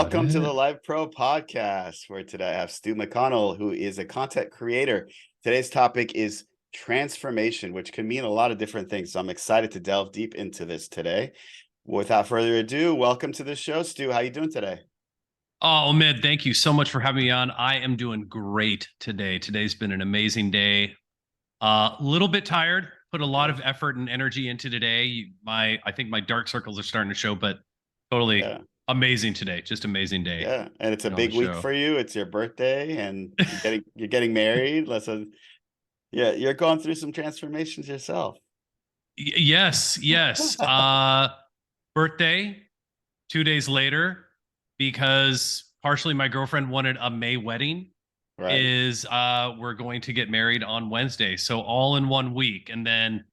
Got Welcome to the it. LifePro podcast, where today I have Stu McConnell, who is a content creator. Today's topic is transformation, which can mean a lot of different things. So I'm excited to delve deep into this today. Without further ado, welcome to the show, Stu. How you doing today? Oh, Mid, thank you so much for having me on. I am doing great today. Today's been an amazing day. A little bit tired, put a lot Yeah, of effort and energy into today. I think my dark circles are starting to show, but totally yeah, amazing today. Just amazing day yeah. And it's a being on the big week show. for you. It's your birthday, and you're getting married. Yeah, you're going through some transformations yourself. Yes, yes. Birthday 2 days later, because partially my girlfriend wanted a May wedding. Right. Is we're going to get married on Wednesday. So all in one week. And then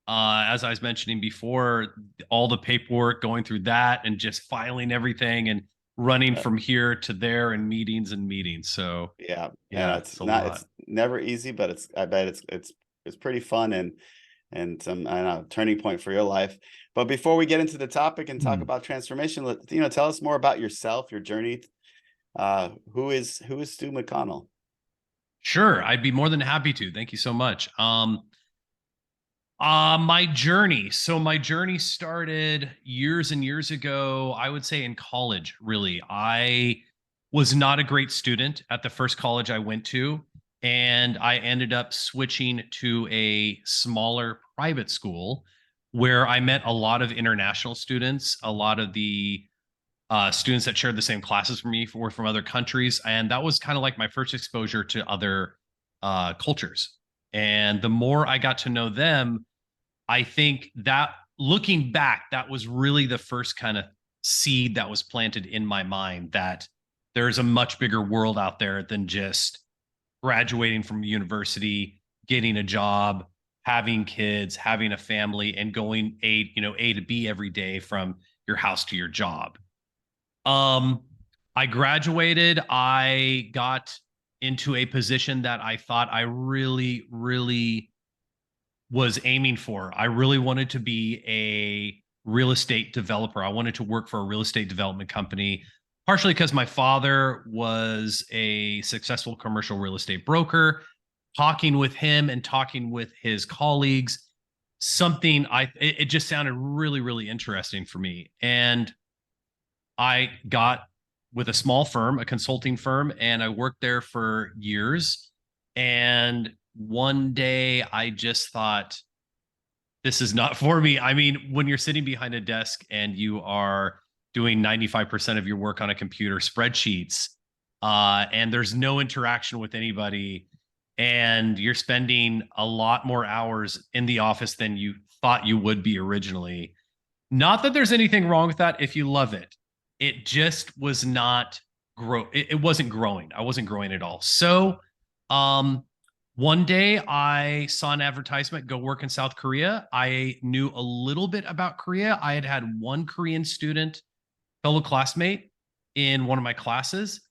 as I was mentioning before, all the paperwork going through that and just filing everything and running Uh, from here to there and meetings. So Yeah, and yeah, it's it's a not lot. it's never easy, but I bet it's pretty fun and some I don't know turning point for your life. But before we get into the topic and talk Hmm. about transformation, tell us more about yourself, your journey. Who is Stu McConnell? Sure, I'd be more than happy to. Thank you so much. My journey. So my journey started years and years ago, I would say in college, really. I was not a great student at the first college I went to, and I ended up switching to a smaller private school where I met a lot of international students, a lot of the students that shared the same classes from me were from other countries, and that was kind of like my first exposure to other cultures. And the more I got to know them, I think that looking back, that was really the first kind of seed that was planted in my mind that there's a much bigger world out there than just graduating from university, getting a job, having kids, having a family, and going A to B every day from your house to your job. Um, I graduated. I got into a position that I thought I really, really was aiming for. I really wanted to be a real estate developer. I wanted to work for a real estate development company, partially because my father was a successful commercial real estate broker. Talking with him and talking with his colleagues, it just sounded really, really interesting for me. And I got with a small firm, a consulting firm, and I worked there for years. And one day I just thought, this is not for me. I mean, when you're sitting behind a desk and you are doing 95% of your work on a computer, spreadsheets, and there's no interaction with anybody, and you're spending a lot more hours in the office than you thought you would be originally. Not that there's anything wrong with that if you love it. It just was not it wasn't growing. I wasn't growing at all. So um one day I saw an advertisement, go work in South Korea. I knew a little bit about Korea. I had had one Korean student, fellow classmate in one of my classes.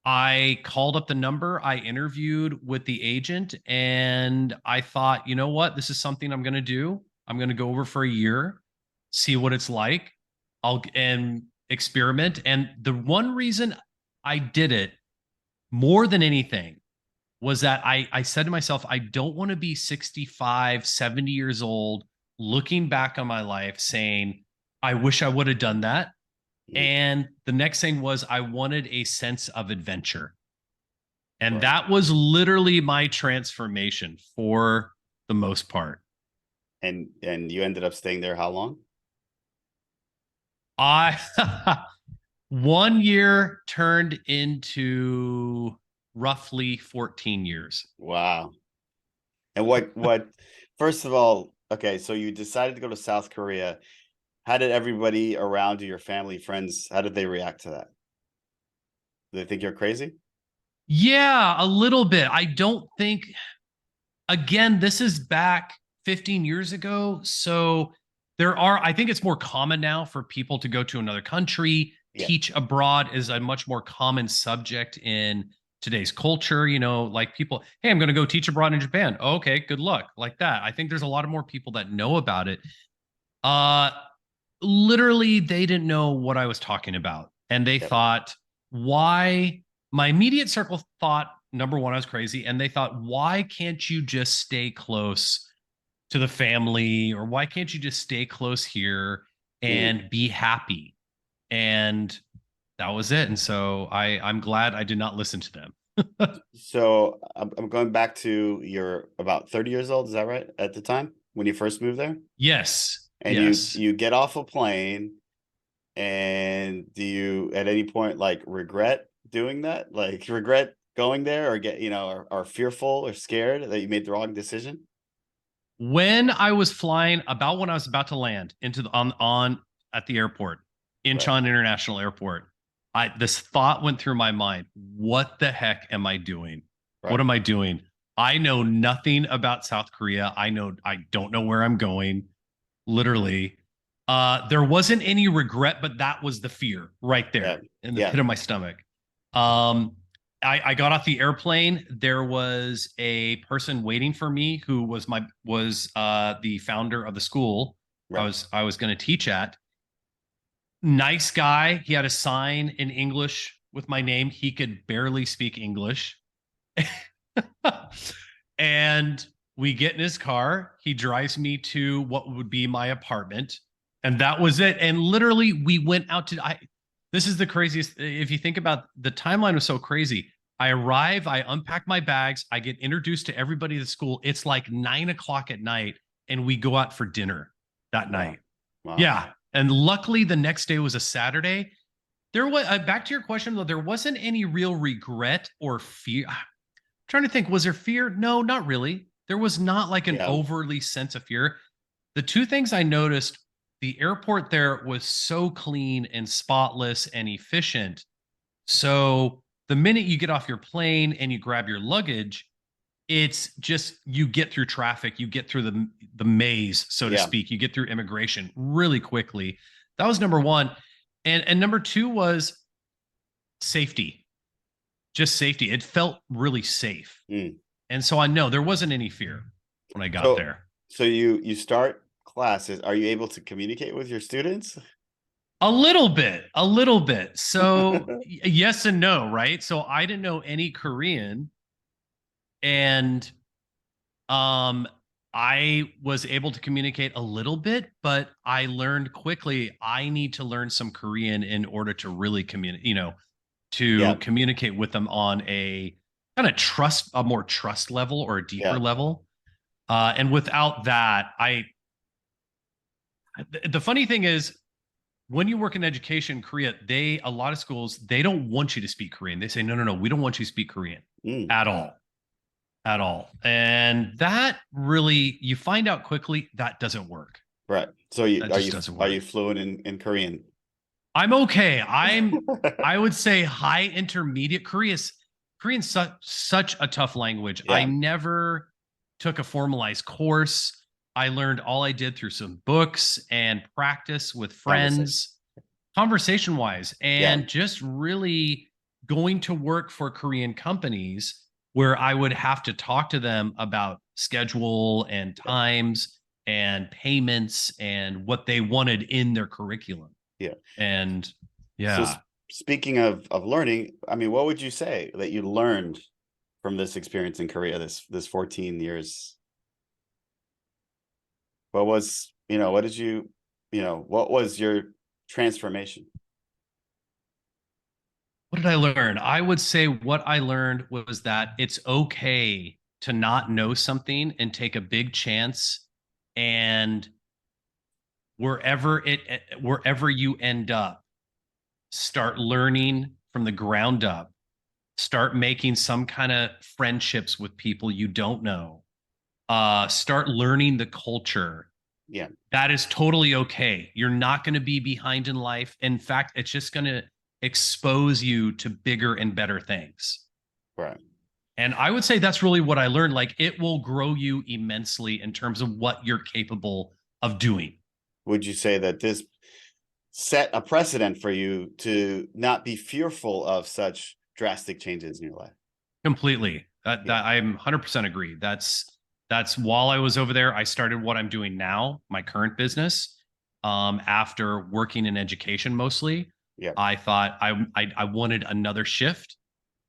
I called up the number, I interviewed with the agent, and I thought, you know what? This is something I'm going to do. I'm going to go over for a year, see what it's like. I'll and experiment. And the one reason I did it more than anything was that I said to myself, I don't want to be 65, 70 years old, looking back on my life saying, I wish I would have done that. Mm. And the next thing was, I wanted a sense of adventure. And Right. that was literally my transformation for the most part. And you ended up staying there how long? I, one year turned into roughly 14 years. Wow. And what first of all, okay, so you decided to go to South Korea. How did everybody around you, your family, friends, how did they react to that? Do they think you're crazy? Yeah, a little bit. I don't think, again, this is back 15 years ago. So I think it's more common now for people to go to another country. Yeah. Teach abroad is a much more common subject in today's culture. Like people, hey, I'm going to go teach abroad in Japan. Oh, okay, good luck. Like that. I think there's a lot of more people that know about it. Uh, Literally, they didn't know what I was talking about. And they Yep. thought, why? My immediate circle thought, number one, I was crazy. And they thought, why can't you just stay close to the family? Or why can't you just stay close here Mm. and be happy? And that was it. And so I'm glad I did not listen to them. So I'm going back to you're about 30 years old, is that right? At the time when you first moved there? Yes. And you Yes. you get off a plane, and do you at any point like regret doing that? Like regret going there, or get, are fearful or scared that you made the wrong decision? When I was flying, about when I was about to land into the on at the airport, Right. Incheon International Airport, I this thought went through my mind: what the heck am I doing? What Right. am I doing? I know nothing about South Korea. I don't know where I'm going. Literally, there wasn't any regret, but that was the fear right Yeah. there in the Yeah. pit of my stomach. Um, I got off the airplane. There was a person waiting for me who was the founder of the school Right. I was going to teach at. Nice guy. He had a sign in English with my name. He could barely speak English. And we get in his car. He drives me to what would be my apartment. And that was it. And literally, we went out to, this is the craziest. If you think about the timeline was so crazy. I arrive, I unpack my bags, I get introduced to everybody at the school. It's like 9 o'clock at night, and we go out for dinner that Wow. night. Wow. Yeah. And luckily, the next day was a Saturday. There was, back to your question though, there wasn't any real regret or fear. Trying to think, was there fear? No, not really. There was not like an Yeah. overly sense of fear. The two things I noticed, the airport there was so clean and spotless and efficient. So the minute you get off your plane and you grab your luggage, it's just you get through traffic, you get through the maze, so to Yeah. speak. You get through immigration really quickly. That was number one. And number two was safety, just safety. It felt really safe. Mm. And so I know there wasn't any fear when I got So there. so you start classes. Are you able to communicate with your students? A little bit, a little bit. So yes and no, right? So I didn't know any Korean, and um I was able to communicate a little bit, but I learned quickly I need to learn some Korean in order to really communicate, to Yeah. communicate with them on a kind of a more trust level or a deeper Yeah. level. And without that, the funny thing is, when you work in education in Korea, a lot of schools, they don't want you to speak Korean. They say, no, no, no, we don't want you to speak Korean Mm. at all, at all. And that really, you find out quickly that doesn't work. Right. So you That just doesn't are work. you fluent in Korean? I'm okay. I would say high intermediate. Korean's such a tough language. I Yeah. never took a formalized course. I learned all I did through some books and practice with Conversation. friends, conversation wise, Yeah. and just really going to work for Korean companies where I would have to talk to them about schedule and Yeah. times and payments and what they wanted in their curriculum. Yeah. And So yeah, speaking of learning, I mean, what would you say that you learned from this experience in Korea, this 14 years? What was, what did what was your transformation? what did I learn? I would say what I learned was that it's okay to not know something and take a big chance, and wherever you end up, start learning from the ground up, start making some kind of friendships with people you don't know, start learning the culture. Yeah. That is totally okay. You're not going to be behind in life. In fact, it's just going to expose you to bigger and better things. Right. And I would say that's really what I learned. Like, it will grow you immensely in terms of what you're capable of doing. Would you say that this set a precedent for you to not be fearful of such drastic changes in your life? Completely. Yeah. That I'm 100% agree. That's while I was over there, I started what I'm doing now, my current business, after working in education mostly. Yeah. I thought I wanted another shift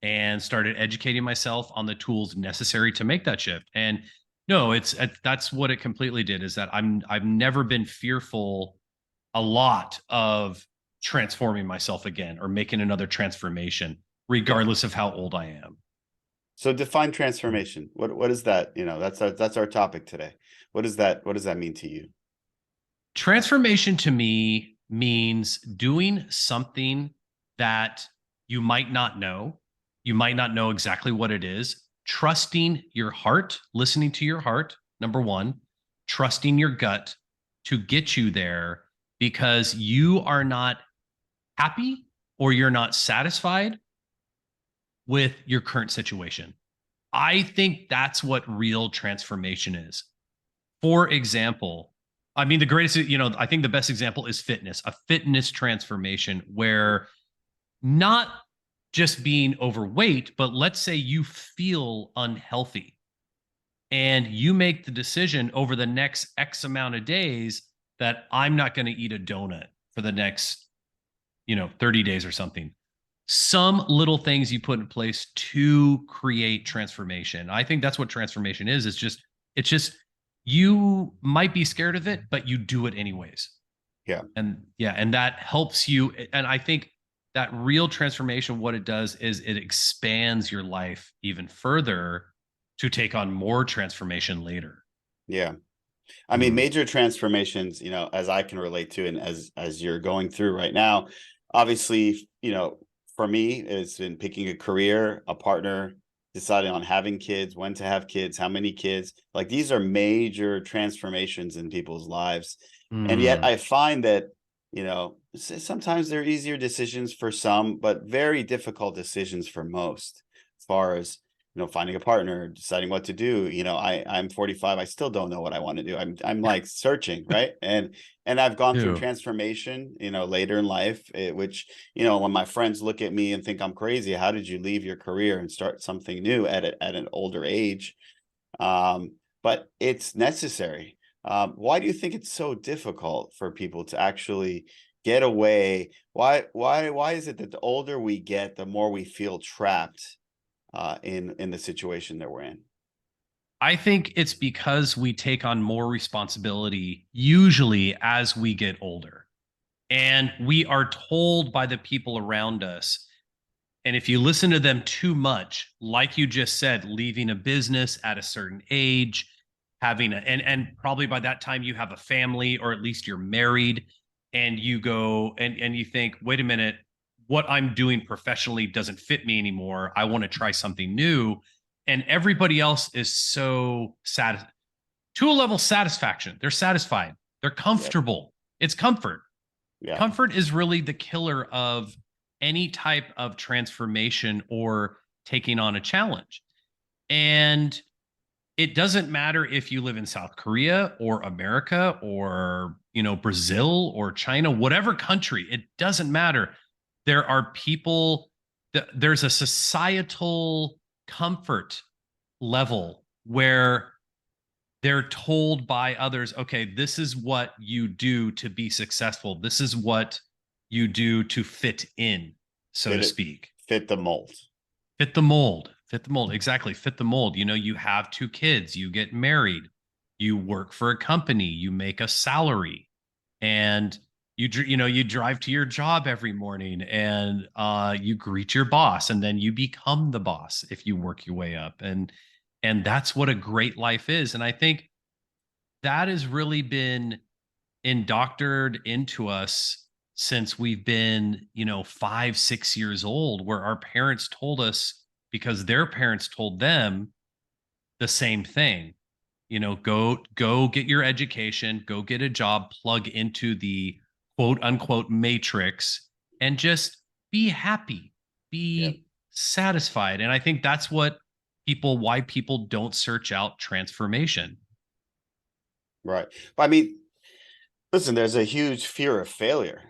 and started educating myself on the tools necessary to make that shift. And no, that's what it completely did, is that I've never been fearful a lot of transforming myself again or making another transformation, Yeah. regardless of how old I am. So define transformation. What is that? That's our topic today. What does that mean to you? Transformation to me means doing something that you might not know. You might not know exactly what it is. Trusting your heart, listening to your heart, number one, trusting your gut to get you there because you are not happy or you're not satisfied with your current situation. I think that's what real transformation is. For example, I mean, the greatest, I think the best example is fitness, a fitness transformation where not just being overweight, but let's say you feel unhealthy and you make the decision over the next X amount of days that I'm not going to eat a donut for the next, 30 days or something. Some little things you put in place to create transformation. I think that's what transformation is. It's just you might be scared of it, but you do it anyways. Yeah. And yeah, and that helps you. And I think that real transformation, what it does is it expands your life even further to take on more transformation later. Yeah. I mean, Mm. major transformations, as I can relate to, and as you're going through right now, obviously, for me, it's been picking a career, a partner, deciding on having kids, when to have kids, how many kids. Like these are major transformations in people's lives. And yet Mm. I find that, sometimes they're easier decisions for some, but very difficult decisions for most, as far as finding a partner, deciding what to do. I'm 45. I still don't know what I want to do. I'm like searching, right? And I've gone through Too. transformation, later in life, which, when my friends look at me and think I'm crazy, how did you leave your career and start something new at an older age? But it's necessary. Why do you think it's so difficult for people to actually get away? Why is it that the older we get, the more we feel trapped in the situation that we're in? I think it's because we take on more responsibility usually as we get older. And we are told by the people around us. And if you listen to them too much, like you just said, leaving a business at a certain age, having and probably by that time you have a family or at least you're married, and you go and you think, wait a minute, what I'm doing professionally doesn't fit me anymore. I want to try something new. And everybody else is so sad to a level satisfaction. They're satisfied. They're Yep. comfortable. It's comfort. Yeah. Comfort is really the killer of any type of transformation or taking on a challenge. And it doesn't matter if you live in South Korea or America or, Brazil or China, whatever country, it doesn't matter. There are people there's a societal comfort level where they're told by others, okay, this is what you do to be successful. This is what you do to fit in, so Fit to it, speak. fit the mold. Fit the mold. Fit the mold. Exactly. Fit the mold. You have two kids, you get married, you work for a company, you make a salary, and you drive to your job every morning and you greet your boss and then you become the boss if you work your way up. And that's what a great life is. And I think that has really been indoctored into us since we've been, 5, 6 years old, where our parents told us because their parents told them the same thing. Go get your education, go get a job, plug into the quote unquote matrix, and just be happy, Yep. be satisfied. And I think that's why people don't search out transformation. Right. But I mean, listen, there's a huge fear of failure,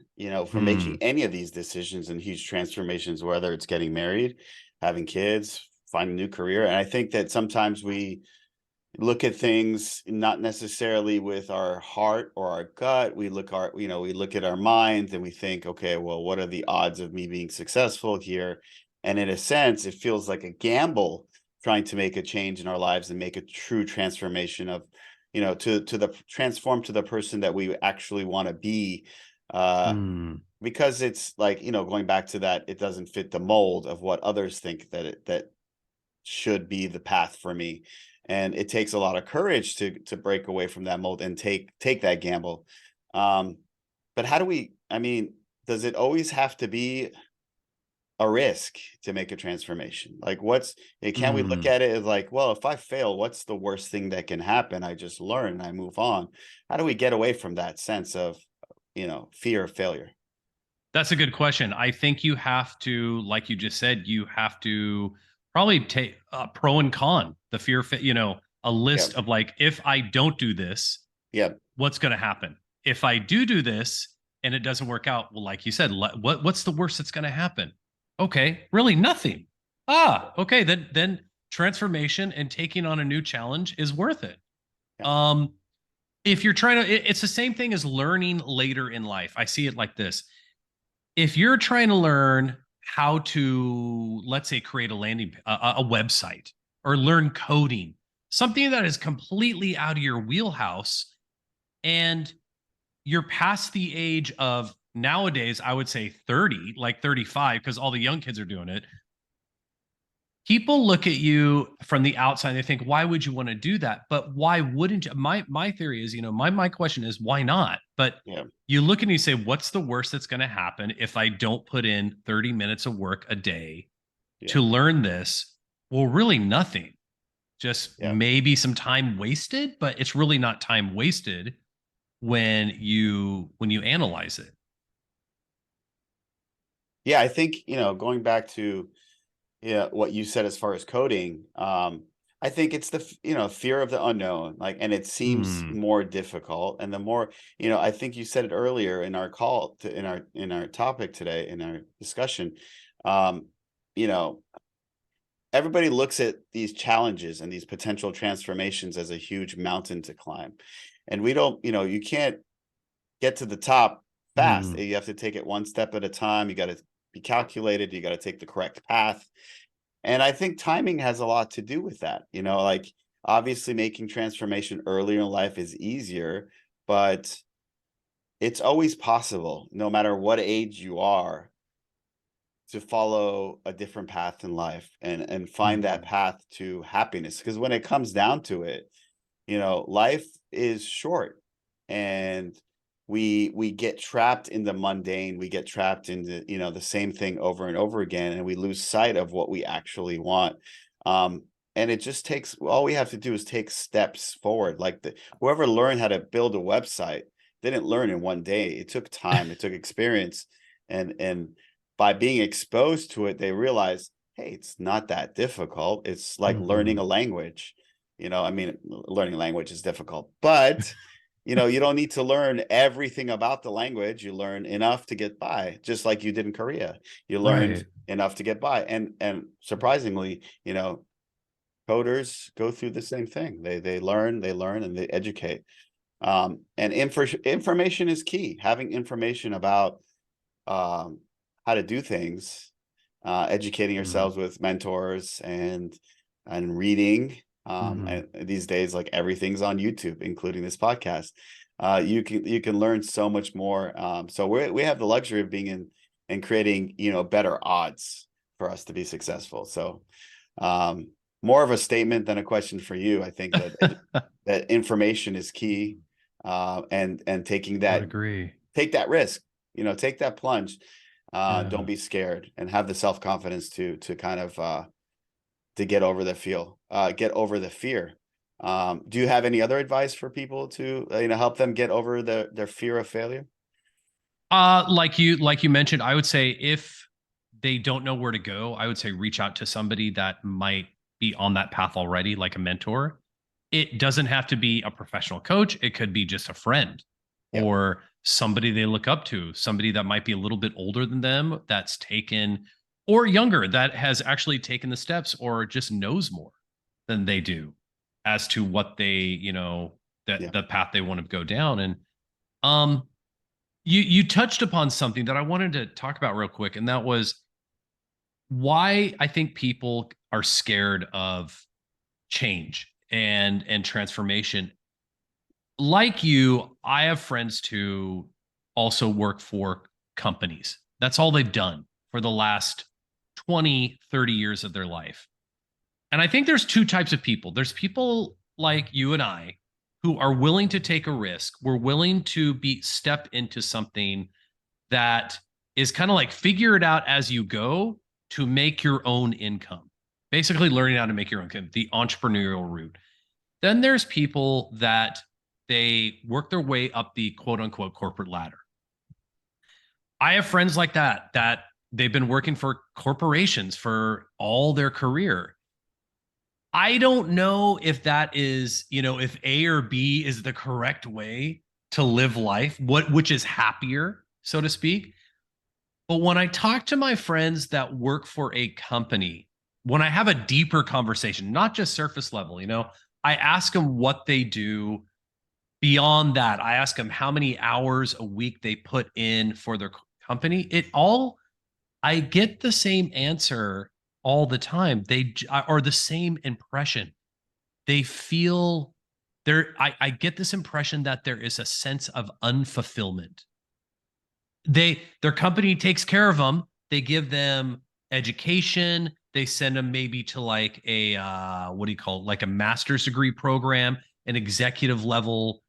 for making Hmm. any of these decisions and huge transformations, whether it's getting married, having kids, finding a new career. And I think that sometimes we look at things not necessarily with our heart or our gut. We look at our minds and we think, okay, well, what are the odds of me being successful here? And in a sense, it feels like a gamble trying to make a change in our lives and make a true transformation of, to the transform to the person that we actually want to be. Uh, Hmm. because it's like, going back to that, it doesn't fit the mold of what others think that should be the path for me. And it takes a lot of courage to break away from that mold and take that gamble. Um, but how do we, I mean, does it always have to be a risk to make a transformation? Like can we look Hmm. at it as like, well, if I fail, what's the worst thing that can happen? I just learn and I move on. How do we get away from that sense of, fear of failure? That's a good question. I think you have to, like you just said, you have to probably take pro and con, the fear, a Yeah. list of like, if I don't do this, Yeah. what's going to happen? If I do this and it doesn't work out, well, like you said, what's the worst that's going to happen? Okay, really nothing. Okay, then transformation and taking on a new challenge is worth it. Yeah. Um, if you're trying to, it's the same thing as learning later in life. I see it like this: if you're trying to learn how to, let's say, create a website, or learn coding, something that is completely out of your wheelhouse, and you're past the age of, nowadays I would say 30, like 35, because all the young kids are doing it. People look at you from the outside and they think, why would you want to do that? But why wouldn't you? My theory is, my question is, why not? But Yeah. you look and you say, what's the worst that's going to happen if I don't put in 30 minutes of work a day Yeah. to learn this? Well, really nothing. Just Yeah. maybe some time wasted, but it's really not time wasted when you analyze it. Yeah. I think, going back to, yeah, what you said as far as coding, I think it's the fear of the unknown, like, and it seems Hmm. more difficult. And the more, I think you said it earlier in our call to in our topic today, in our discussion. um you know Everybody looks at these challenges and these potential transformations as a huge mountain to climb, and we don't, you can't get to the top fast. Hmm. You have to take it one step at a time. You got to be calculated. You got to take the correct path. And I think timing has a lot to do with that. Like, obviously making transformation earlier in life is easier, but it's always possible, no matter what age you are, to follow a different path in life and find that Hmm. path to happiness. Because when it comes down to it, life is short, and we get trapped in the mundane. We get trapped in the same thing over and over again, and we lose sight of what we actually want. um and it just takes, all we have to do is take steps forward. Like, whoever learned how to build a website didn't learn in one day. It took time, it took experience, and by being exposed to it, they realize, hey, it's not that difficult. It's like learning a Hmm. language. I mean, learning language is difficult, but you don't need to learn everything about the language. You learn enough to get by, just like you did in Korea. You learned Right. enough to get by. And surprisingly, coders go through the same thing. They learn, and they educate. And information is key. Having information about um, how to do things, educating Hmm. yourselves with mentors and reading. Hmm. And these days, like, everything's on YouTube, including this podcast. You can learn so much more. So we have the luxury of being in and creating, better odds for us to be successful. So, um, more of a statement than a question for you. I think that information is key, and I would agree. take that risk, take that plunge. Don't Yeah. be scared, and have the self-confidence to kind of to get over the fear. Do you have any other advice for people to, help them get over their fear of failure? Like you mentioned, I would say, if they don't know where to go, I would say reach out to somebody that might be on that path already, like a mentor. It doesn't have to be a professional coach. It could be just a friend, Yep. or somebody they look up to, somebody that might be a little bit older than them, that's taken, or younger, that has actually taken the steps, or just knows more than they do. as to what they, that Yeah. the path they want to go down. And um, you touched upon something that I wanted to talk about real quick, and that was why I think people are scared of change and transformation. Like you, I have friends who also work for companies. That's all they've done for the last 20, 30 years of their life. And I think there's two types of people. There's people like you and I who are willing to take a risk. We're willing to be step into something that is kind of like figure it out as you go to make your own income. Basically learning how to make your own income, the entrepreneurial route. Then there's people that they work their way up the quote unquote corporate ladder. I have friends like that they've been working for corporations for all their career. I don't know if that is, if A or B is the correct way to live life, which is happier, so to speak. But when I talk to my friends that work for a company, when I have a deeper conversation, not just surface level, I ask them what they do beyond that. I ask them how many hours a week they put in for their company. I get the same answer all the time. They are the same impression. They feel I get this impression that there is a sense of unfulfillment. Their company takes care of them. They give them education. They send them maybe to like a what do you call it? Like a master's degree program, an executive level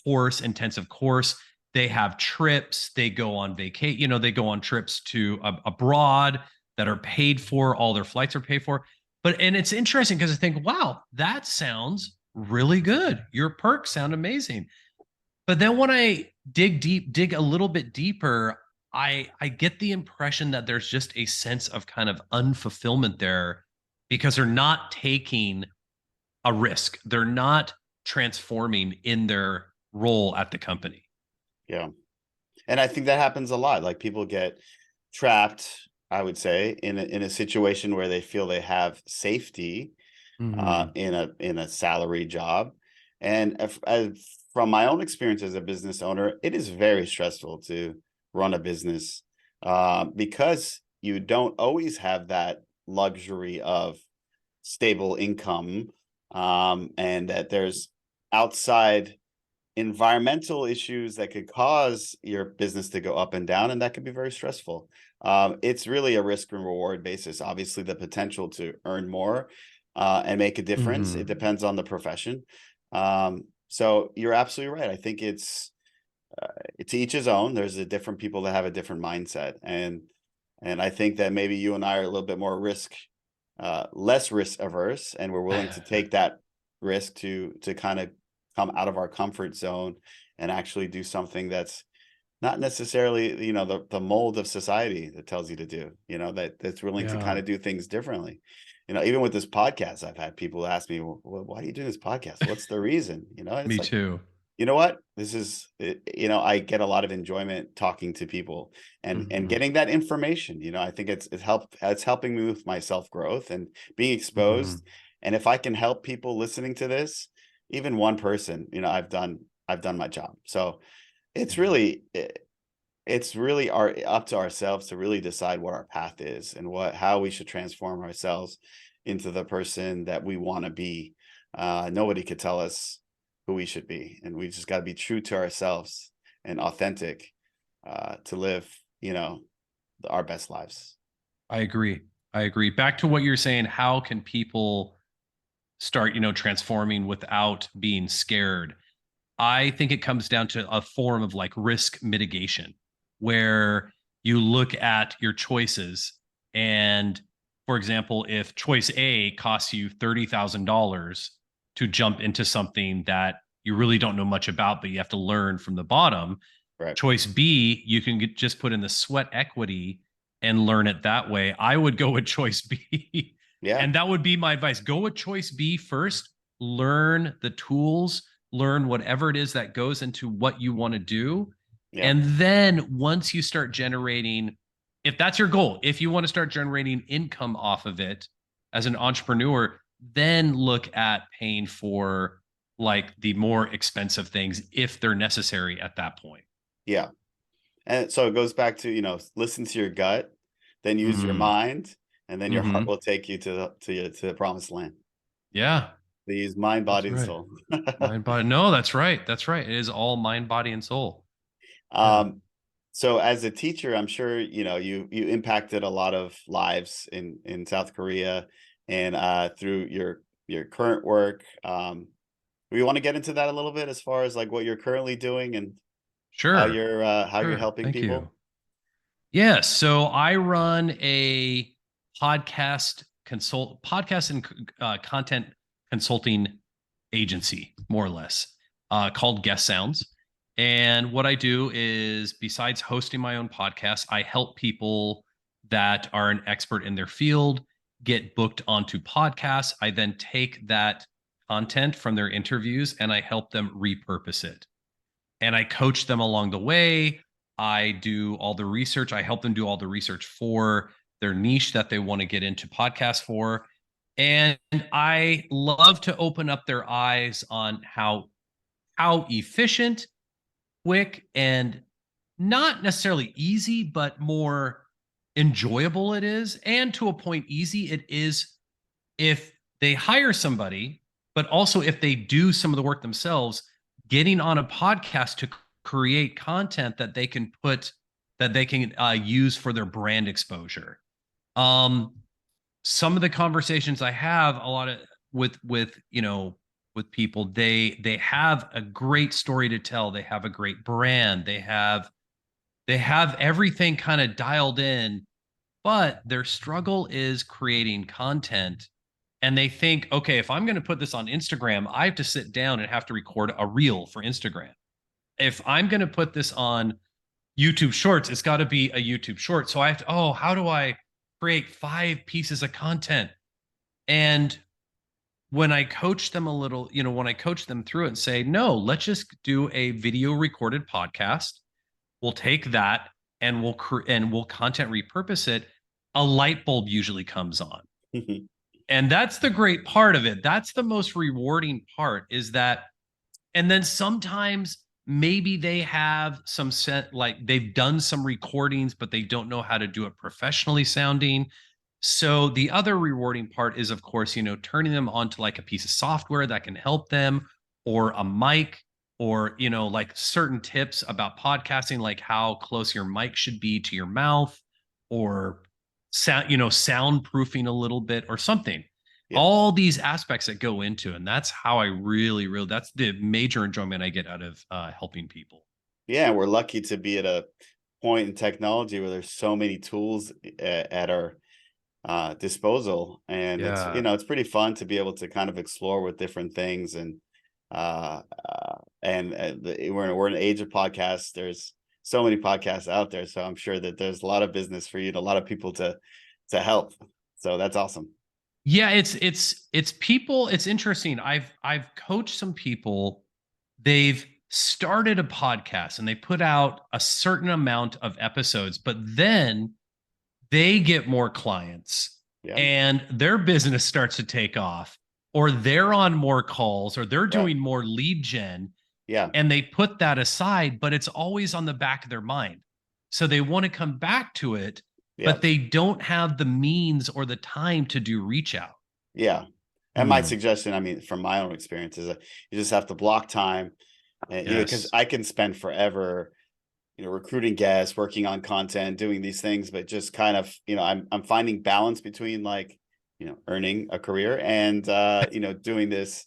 course, intensive course. They have trips. They go on vacation. They go on trips to abroad that are paid for. All their flights are paid for. And it's interesting because I think, wow, that sounds really good. Your perks sound amazing. But then when I dig a little bit deeper, I get the impression that there's just a sense of kind of unfulfillment there because they're not taking a risk. They're not transforming in their role at the company. Yeah. And I think that happens a lot. Like people get trapped, I would say, in a situation where they feel they have safety Mm-hmm. in a salary job. And from my own experience as a business owner, it is very stressful to run a business because you don't always have that luxury of stable income, and that there's outside environmental issues that could cause your business to go up and down, and that could be very stressful. It's really a risk and reward basis. Obviously, the potential to earn more and make a difference, it Mm-hmm. depends on the profession. So you're absolutely right. I think it's to each his own. There's a different people that have a different mindset, and I think that maybe you and I are a little bit more less risk averse, and we're willing to take that risk to kind of come out of our comfort zone and actually do something that's not necessarily, the mold of society that tells you to do, that's willing to Yeah. kind of do things differently. Even with this podcast, I've had people ask me, well, why are you doing this podcast? What's the reason? And it's Me like, too. you know what, this is, I get a lot of enjoyment talking to people and Mm-hmm. getting that information. I think it's helping me with my self-growth and being Mm-hmm. exposed. And if I can help people listening to this, even one person, I've done my job. So it's Yeah. really it's really up to ourselves to really decide what our path is and how we should transform ourselves into the person that we want to be. Nobody could tell us who we should be, and we just got to be true to ourselves and authentic to live, our best lives. I agree. I agree. Back to what you're saying, how can people start, transforming without being scared? I think it comes down to a form of like risk mitigation where you look at your choices. And for example, if choice A costs you $30,000 to jump into something that you really don't know much about, but you have to learn from the bottom, Right. choice B, you can just put in the sweat equity and learn it that way. I would go with choice B. Yeah. And that would be my advice. Go with choice B first, learn the tools, learn whatever it is that goes into what you want to do. Yeah. And then once you start generating, if that's your goal, if you want to start generating income off of it as an entrepreneur, then look at paying for like the more expensive things if they're necessary at that point. Yeah. And so it goes back to, listen to your gut, then use your Mm, mind, and then your heart hmm will take you to the promised land. Yeah, They use mind, that's body, and right. soul. Mind, body. No, that's right. That's right. It is all mind, body, and soul. Yeah. Um, so as a teacher, I'm sure, you impacted a lot of lives in South Korea and through your current work. We want to get into that a little bit as far as like what you're currently doing and Sure. how you're Sure. helping Thank you. people. Yeah. So I run a podcast and content consulting agency, more or less, called Guest Sounds. And what I do is, besides hosting my own podcast, I help people that are an expert in their field get booked onto podcasts. I then take that content from their interviews and I help them repurpose it. And I coach them along the way. I do all the research. I help them do all the research for their niche that they want to get into podcasts for. And I love to open up their eyes on how efficient, quick, and not necessarily easy, but more enjoyable it is. And to a point, easy it is if they hire somebody, but also if they do some of the work themselves, getting on a podcast to create content that they can use for their brand exposure. Um, some of the conversations I have a lot of with with people, they have a great story to tell. They have a great brand. They have everything kind of dialed in, but their struggle is creating content. And they think, okay, if I'm going to put this on Instagram, I have to sit down and have to record a reel for Instagram. If I'm going to put this on YouTube Shorts, it's got to be a YouTube short. So I have to, oh, how do I create 5 pieces of content? And when I coach them a little, when I coach them through it and say, no, let's just do a video recorded podcast. We'll take that and we'll content repurpose it. A light bulb usually comes on. And that's the great part of it. That's the most rewarding part, is that, and then sometimes maybe they have some set, like they've done some recordings, but they don't know how to do it professionally sounding. So the other rewarding part is, of course, turning them onto like a piece of software that can help them, or a mic, or, like certain tips about podcasting, like how close your mic should be to your mouth, or soundproofing a little bit or something. Yeah. All these aspects that go into, and that's how I really, that's the major enjoyment I get out of helping people. Yeah, we're lucky to be at a point in technology where there's so many tools at our disposal, and Yeah. it's pretty fun to be able to kind of explore with different things. And we're in an age of podcasts. There's so many podcasts out there, so I'm sure that there's a lot of business for you and a lot of people to help. So that's awesome. Yeah, it's people, it's interesting. I've coached some people. They've started a podcast and they put out a certain amount of episodes, but then they get more clients Yeah. and their business starts to take off, or they're on more calls, or they're Right. doing more lead gen, Yeah. and they put that aside, but it's always on the back of their mind. So they want to come back to it, Yeah. but they don't have the means or the time to do reach out. Yeah. And my Mm, suggestion, I mean, from my own experience, is that you just have to block time, and because yes. I can spend forever, recruiting guests, working on content, doing these things, but just kind of, I'm finding balance between, like, earning a career and doing this,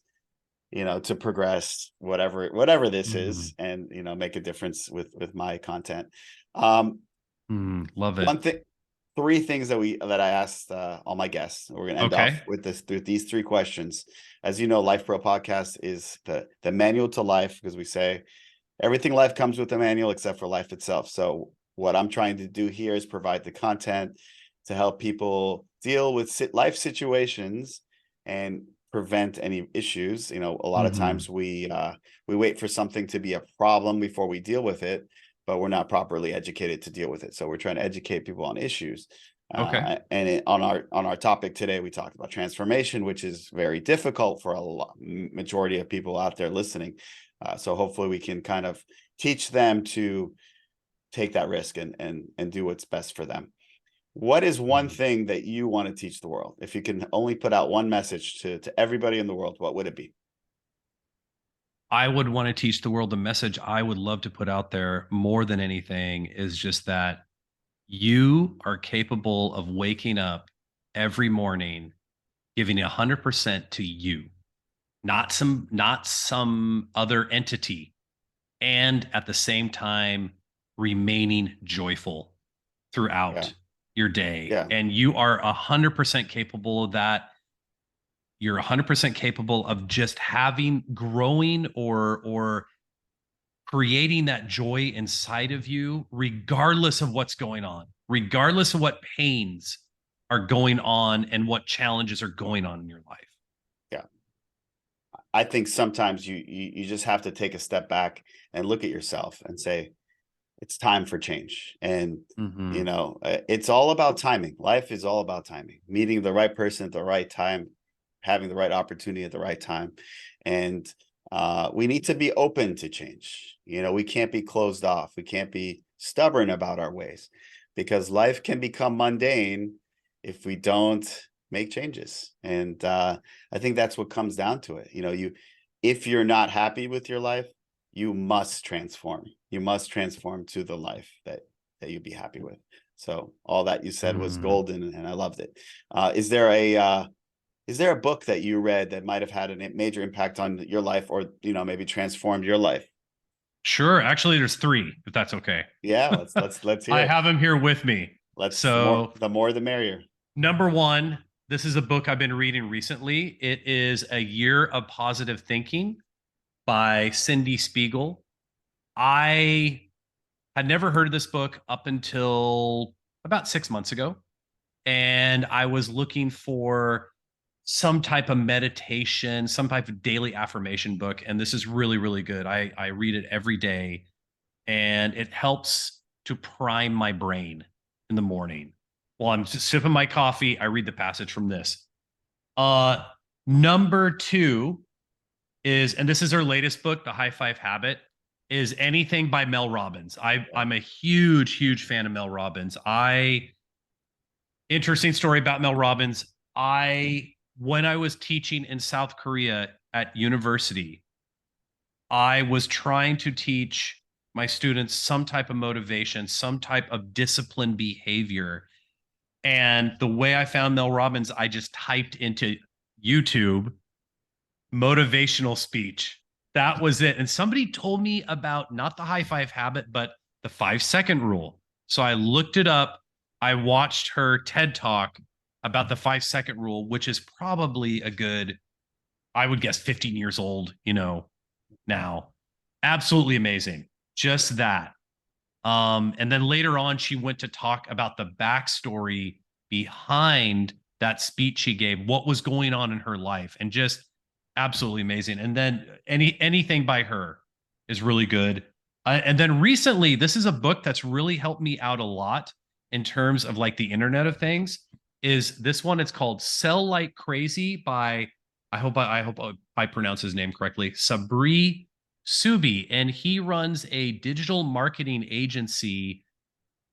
to progress whatever this Mm, is, and make a difference with my content. Um, love it. one thing, three things that I asked all my guests. We're gonna end off Okay. with these three questions. As you know, Life Pro Podcast is the manual to life, because we say everything life comes with a manual except for life itself. So what I'm trying to do here is provide the content to help people deal with life situations and prevent any issues. A lot of hmm times we wait for something to be a problem before we deal with it, but we're not properly educated to deal with it. So we're trying to educate people on issues. Okay. On our topic today, we talked about transformation, which is very difficult for majority of people out there listening. So hopefully we can kind of teach them to take that risk and do what's best for them. What is one Mhm. thing that you want to teach the world? If you can only put out one message to everybody in the world, what would it be? I would want to teach the world the message I would love to put out there more than anything is just that you are capable of waking up every morning, giving 100% to you, not some other entity, and at the same time remaining joyful Yeah, throughout your day. yeah, And you are 100% capable of that. You're 100% capable of just having growing or creating that joy inside of you regardless of what's going on, regardless of what pains are going on and what challenges are going on in your life. yeah. I think sometimes you just have to take a step back and look at yourself and say, it's time for change. And Mhm. it's all about timing. Life is all about timing, meeting the right person at the right time, having the right opportunity at the right time. And we need to be open to change. We can't be closed off. We can't be stubborn about our ways, because life can become mundane if we don't make changes. And I think that's what comes down to it. If you're not happy with your life, you must transform. You must transform to the life that you'd be happy with. So all that you said was Mm. golden, and I loved it. Is there a book that you read that might have had a major impact on your life, or maybe transformed your life? Sure. Actually, there's three, if that's okay. Yeah, let's hear I it. have them here with me. Let's So, the more the merrier. number one, this is a book I've been reading recently. It is A Year of Positive Thinking by Cindy Spiegel. I had never heard of this book up until about 6 months ago. And I was looking for some type of meditation, some type of daily affirmation book. And this is really, really good. I read it every day and it helps to prime my brain in the morning. While I'm just sipping my coffee, I read the passage from this. Uh, Number two is, and this is her latest book, The High Five Habit, is Anything by Mel Robbins. I'm a huge, huge fan of Mel Robbins. Interesting story about Mel Robbins. When I was teaching in South Korea at university, I was trying to teach my students some type of motivation, some type of disciplined behavior. And the way I found Mel Robbins, I just typed into YouTube motivational speech. That was it. And somebody told me about not the high five habit, but the 5 second rule. So I looked it up. I watched her TED talk about the 5 second rule, which is probably a good, I would guess, 15 years old, now. Absolutely amazing. Just that. And then later on, she went to talk about the backstory behind that speech she gave, what was going on in her life, and just absolutely amazing. And then anything by her is really good. And then recently, this is a book that's really helped me out a lot in terms of like the Internet of Things. Is this one? It's called "Sell Like Crazy" by I hope I pronounce his name correctly. Sabri Subi, and he runs a digital marketing agency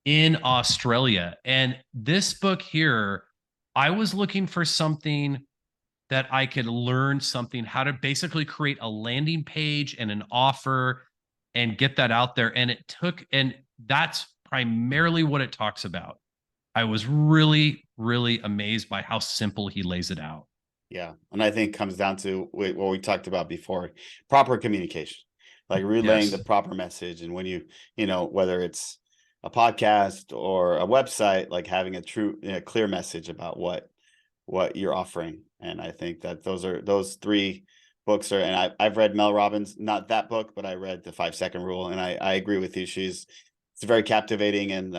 in Australia. And this book here, I was looking for something that I could learn something, how to basically create a landing page and an offer and get that out there. And that's primarily what it talks about. I was really, really amazed by how simple he lays it out. Yeah, and I think it comes down to what we talked about before: proper communication, like relaying the Yes. proper message. And when whether it's a podcast or a website, like having a true, clear message about what you're offering. And I think that those three books are. And I've read Mel Robbins, not that book, but I read the 5 second rule, and I agree with you. It's very captivating, and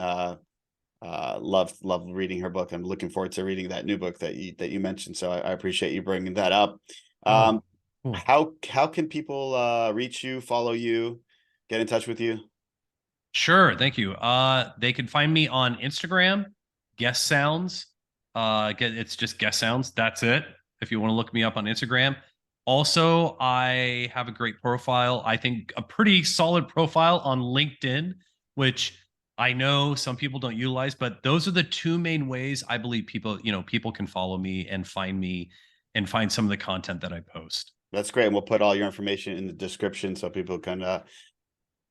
loved reading her book. I'm looking forward to reading that new book that you mentioned. So I appreciate you bringing that up. Oh, Um, cool. how can people reach you, follow you, get in touch with you? Sure. Thank you. They can find me on Instagram, Guest Sounds. It's just Guest Sounds. That's it. If you want to look me up on Instagram. Also, I have a great profile. I think a pretty solid profile on LinkedIn, which I know some people don't utilize, but those are the two main ways I believe people can follow me and find some of the content that I post. That's great. And we'll put all your information in the description so people can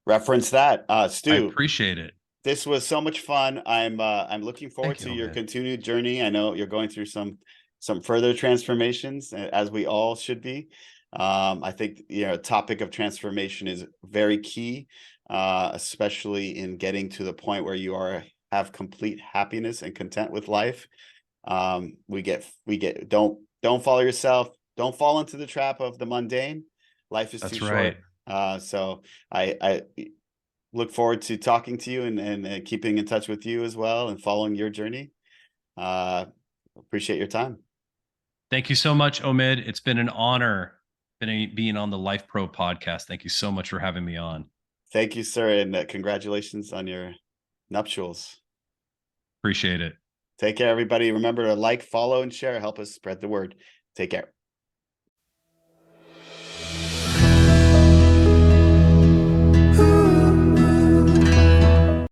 reference that. I Stu, appreciate it. this was so much fun. I'm looking forward Thank you, to your Omid. continued journey. I know you're going through some further transformations, as we all should be. I think topic of transformation is very key, especially in getting to the point where you have complete happiness and content with life. We get don't follow yourself. Don't fall into the trap of the mundane. Life is too That's right. short. So I look forward to talking to you and keeping in touch with you as well and following your journey. Appreciate your time. Thank you so much, Omid. It's been an honor being on the Life Pro podcast. Thank you so much for having me on. Thank you, sir, and congratulations on your nuptials. Appreciate it. Take care, everybody. Remember to like, follow, and share. Help us spread the word. Take care.